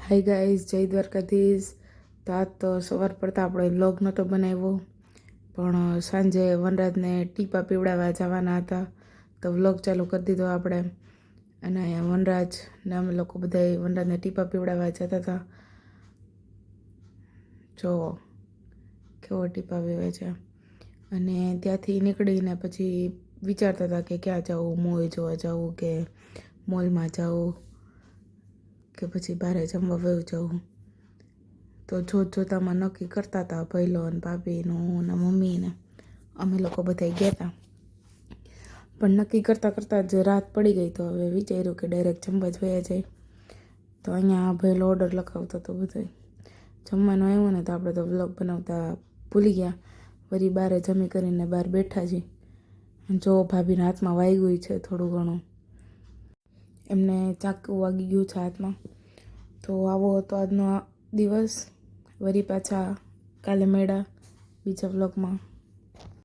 Hi guys, જય દ્વારકાધીશ. તો આજ તો સવાર પડતા આપણે વ્લોગ નહોતો બનાવ્યો, પણ સાંજે વનરાજને ટીપા પીવડાવવા જવાના હતા તો વ્લોગ ચાલુ કરી દીધો આપણે. અને અહીંયા વનરાજને અમે લોકો બધાય વનરાજને ટીપા પીવડાવવા જતા હતા. જો કેવો ટીપા પીવે છે. અને ત્યાંથી નીકળીને પછી વિચારતા હતા કે ક્યાં જવું, મૂવી જોવા જવું કે મોલમાં જવું કે પછી બહાર જમવા વયું જવું. તો જોતામાં નક્કી કરતા હતા ભઈલો અને ભાભીનું ને મમ્મીને અમે લોકો બધા ગયા હતા. પણ નક્કી કરતાં જ રાત પડી ગઈ તો હવે વિચાર્યું કે ડાયરેક્ટ જમવા જ વયા જાય. તો અહીંયા ભઈલો ઓર્ડર લખાવતો હતો બધો જમવાનું આવ્યું ને તો આપણે તો વ્લોગ બનાવતા ભૂલી ગયા. વળી બહાર જમી કરીને બહાર બેઠા છીએ. જો ભાભીના હાથમાં વાગ્યું છે થોડું ઘણું, એમને ચાકુ વાગી ગયું છે હાથમાં. તો આવો હતો આજનો દિવસ. વળી પાછા કાલે મળ્યા બીજા વ્લોગમાં.